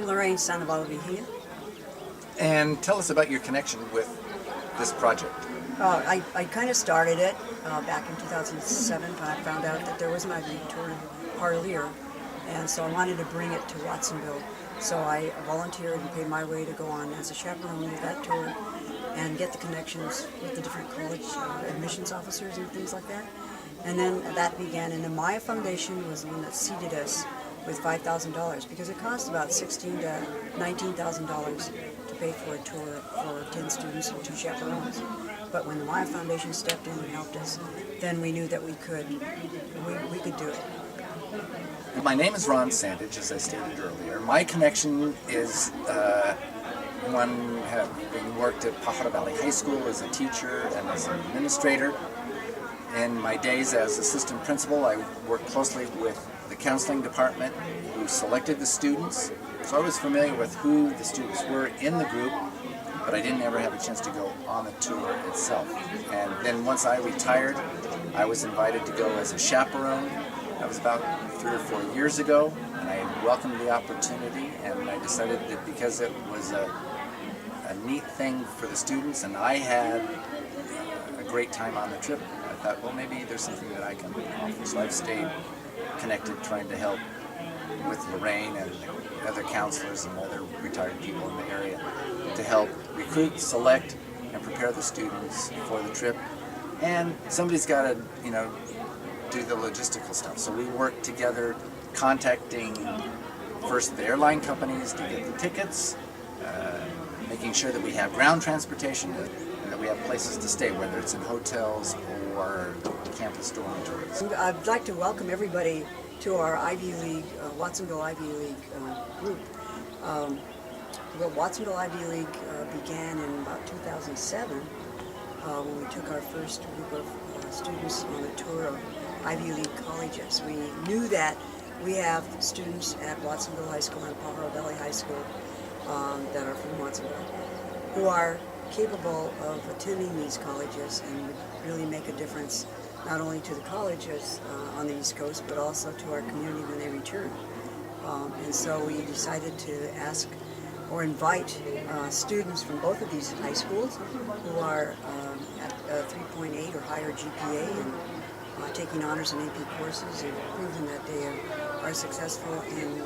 Lorraine, Sandoval. And tell us about your connection with this project. I kind of started it back in 2007 when I found out that there was an Ivy League tour in Parlier, and so I wanted to bring it to Watsonville. So I volunteered and paid my way to go on as a chaperone with that tour and get the connections with the different college admissions officers and things like that. And then that began, and the Maya Foundation was the one that seeded us with $5,000 because it cost about $16,000 to $19,000 to pay for a tour for 10 students and 2 chaperones. But when the Maya Foundation stepped in and helped us, then we knew that we could do it. My name is Ron Sandidge, as I stated earlier. My connection is one having worked at Pajaro Valley High School as a teacher and as an administrator. In my days as assistant principal, I worked closely with the counseling department who selected the students. So I was familiar with who the students were in the group, but I didn't ever have a chance to go on the tour itself. And then once I retired, I was invited to go as a chaperone. That was about 3 or 4 years ago, and I welcomed the opportunity, and I decided that because it was a neat thing for the students and I had a great time on the trip, I thought, well, maybe there's something that I can offer. So I've stayed connected, trying to help with Lorraine and other counselors and other retired people in the area to help recruit, select, and prepare the students for the trip. And somebody's got to, do the logistical stuff. So we work together, contacting first the airline companies to get the tickets, making sure that we have ground transportation and that we have places to stay, whether it's in hotels or campus dormitories. I'd like to welcome everybody to our Ivy League, Watsonville Ivy League group. The Watsonville Ivy League began in about 2007 when we took our first group of students on a tour of Ivy League colleges. We knew that we have students at Watsonville High School and Pajaro Valley High School that are from Watsonville who are capable of attending these colleges and would really make a difference not only to the colleges on the East Coast but also to our community when they return. And so we decided to ask or invite students from both of these high schools who are at 3.8 or higher GPA and taking honors and AP courses and proving that they are successful in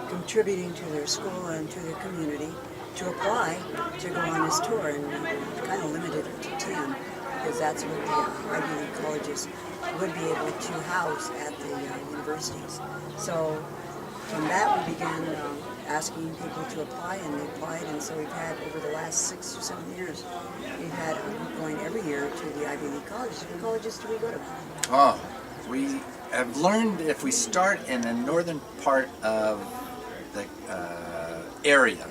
contributing to their school and to their community to apply to go on this tour. And we kind of limited it to 10 because that's what the Ivy League colleges would be able to house at the universities. So from that we began asking people to apply, and they applied, and so we've had over the last 6 or 7 years, we've had a group going every year to the Ivy League colleges. What colleges do we go to? Oh, we have learned if we start in the northern part of the area,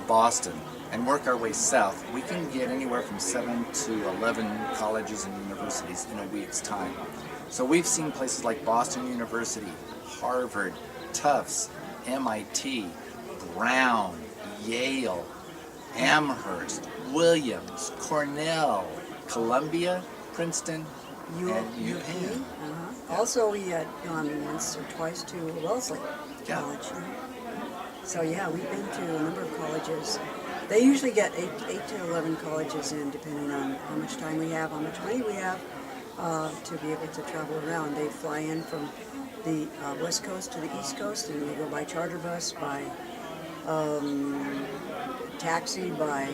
Boston, and work our way south, we can get anywhere from 7 to 11 colleges and universities in a week's time. So we've seen places like Boston University, Harvard, Tufts, MIT, Brown, Yale, Amherst, Williams, Cornell, Columbia, Princeton, and UPenn. Also, we had gone once or twice to Wellesley College. So yeah, we've been to a number of colleges. They usually get 8 to 11 colleges in, depending on how much time we have, how much money we have, to be able to travel around. They fly in from the west coast to the east coast, and they go by charter bus, by taxi, by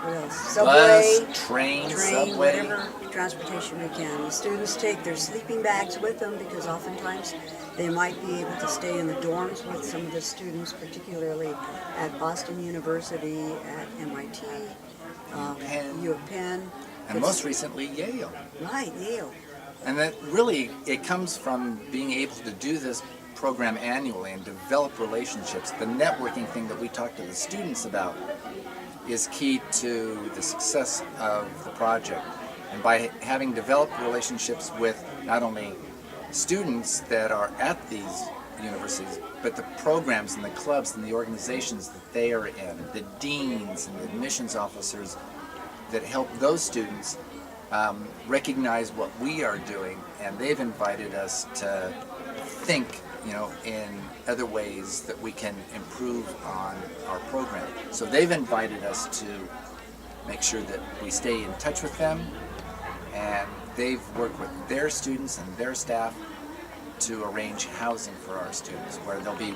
what else? Subway, bus, train, subway, whatever transportation we can. The students take their sleeping bags with them because oftentimes they might be able to stay in the dorms with some of the students, particularly at Boston University, at MIT, UPenn, and most recently Yale. Right, Yale. And that really, it comes from being able to do this program annually and develop relationships. The networking thing that we talk to the students about is key to the success of the project. And by having developed relationships with not only students that are at these universities, but the programs and the clubs and the organizations that they are in, the deans and the admissions officers that help those students recognize what we are doing, and they've invited us to think in other ways that we can improve on our program. So they've invited us to make sure that we stay in touch with them, and they've worked with their students and their staff to arrange housing for our students, where there'll be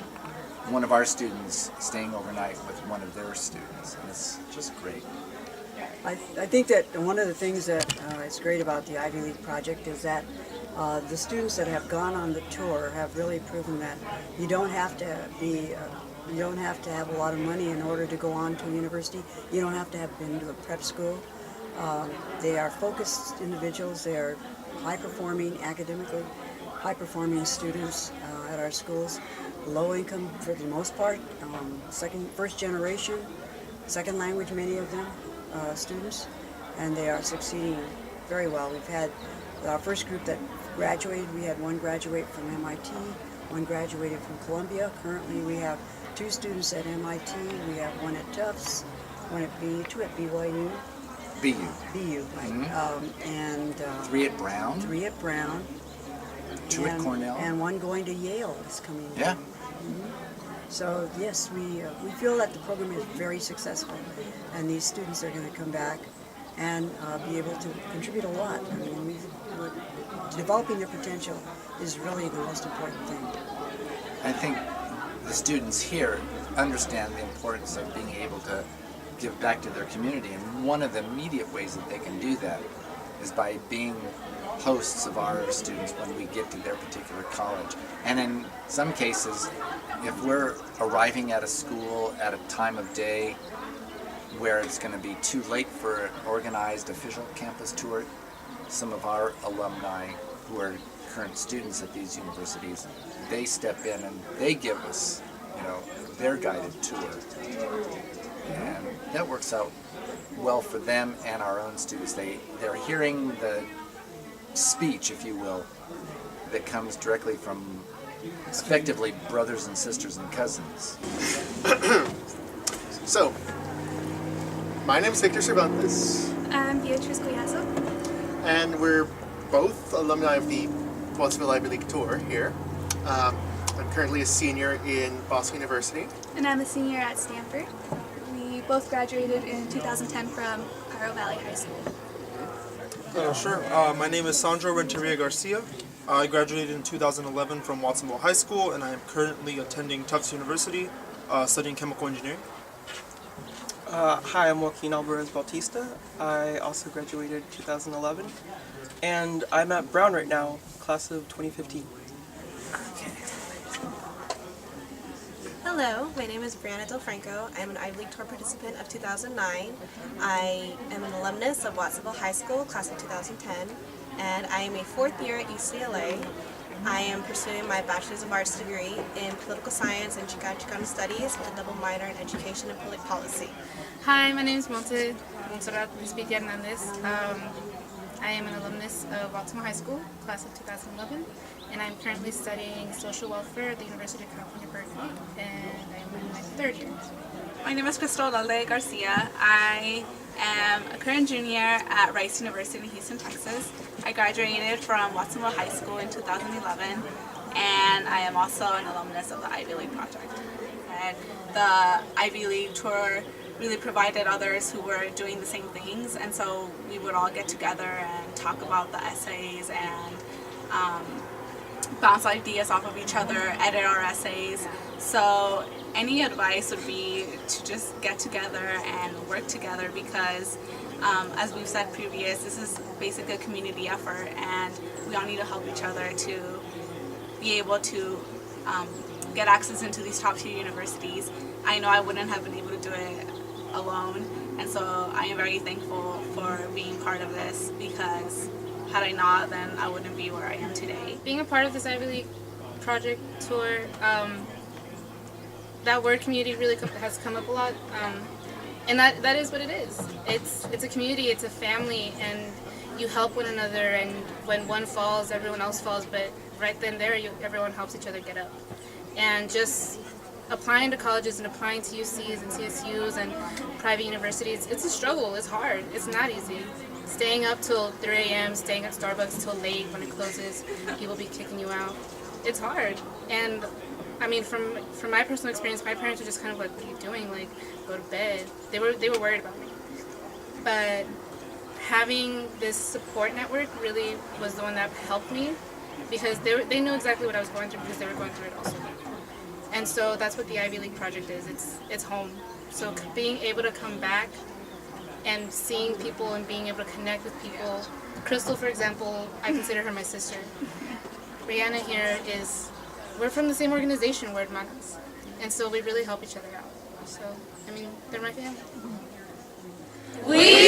one of our students staying overnight with one of their students, and it's just great. I think that one of the things that is great about the Ivy League project is that the students that have gone on the tour have really proven that you don't have to have a lot of money in order to go on to a university. You don't have to have been to a prep school. They are focused individuals. They are high-performing, academically high-performing students at our schools. Low income for the most part, first generation, second language, many of them, students, and they are succeeding very well. We've had our first group that graduated. We had one graduate from MIT, one graduated from Columbia. Currently we have 2 students at MIT. We have one at Tufts, two at BYU. BU, right. Mm-hmm. And 3 at Brown. 3 at Brown. 2 at Cornell. And one going to Yale is coming. Yeah. So yes, we feel that the program is very successful, and these students are going to come back and be able to contribute a lot. I mean, developing their potential is really the most important thing. I think the students here understand the importance of being able to give back to their community, and one of the immediate ways that they can do that is by being hosts of our students when we get to their particular college. And in some cases, if we're arriving at a school at a time of day where it's going to be too late for an organized official campus tour, some of our alumni who are current students at these universities, they step in and they give us, their guided tour. And that works out well for them and our own students. They're hearing the speech, if you will, that comes directly from effectively brothers and sisters and cousins. So, my name is Victor Cervantes. I'm Beatriz Guyazo. And we're both alumni of the Watsonville Ivy League tour here. I'm currently a senior in Boston University. And I'm a senior at Stanford. We both graduated in 2010 from Pajaro Valley High School. Sure. My name is Sandro Renteria Garcia. I graduated in 2011 from Watsonville High School, and I am currently attending Tufts University, studying chemical engineering. Hi, I'm Joaquin Alvarez Bautista. I also graduated in 2011, and I'm at Brown right now, class of 2015. Hello, my name is Brianna Del Franco. I'm an Ivy League Tour participant of 2009. I am an alumnus of Watsonville High School, class of 2010, and I am a 4th year at UCLA. I am pursuing my Bachelor's of Arts degree in Political Science and Chicano Studies with a double minor in Education and Public Policy. Hi, my name is Montserrat Espiti Hernandez. I am an alumnus of Watsonville High School, class of 2011, and I'm currently studying social welfare at the University of California, Berkeley, and I'm in my 3rd year. My name is Crystal Lalde Garcia. I am a current junior at Rice University in Houston, Texas. I graduated from Watsonville High School in 2011, and I am also an alumnus of the Ivy League project. And the Ivy League tour really provided others who were doing the same things, and so we would all get together and talk about the essays and bounce ideas off of each other, edit our essays. So any advice would be to just get together and work together, because as we've said previous, this is basically a community effort, and we all need to help each other to be able to get access into these top tier universities. I know I wouldn't have been able to do it alone, and so I am very thankful for being part of this, because had I not, then I wouldn't be where I am today. Being a part of this Ivy League project tour, that word community really has come up a lot, and that is what it is. It's a community, it's a family, and you help one another, and when one falls, everyone else falls, but right then there, everyone helps each other get up. And just applying to colleges and applying to UCs and CSUs and private universities, it's a struggle, it's hard, it's not easy. Staying up till 3 a.m., staying at Starbucks till late when it closes, people be kicking you out. it's hard. And I mean, from my personal experience, my parents were just kind of like, what are you doing? Like, go to bed. They were worried about me. But having this support network really was the one that helped me, because they knew exactly what I was going through, because they were going through it also. And so that's what the Ivy League project is. It's home. So being able to come back and seeing people and being able to connect with people. Crystal, for example, I consider her my sister. Brianna here we're from the same organization, we're hermanas. And so we really help each other out. So, I mean, they're my family. We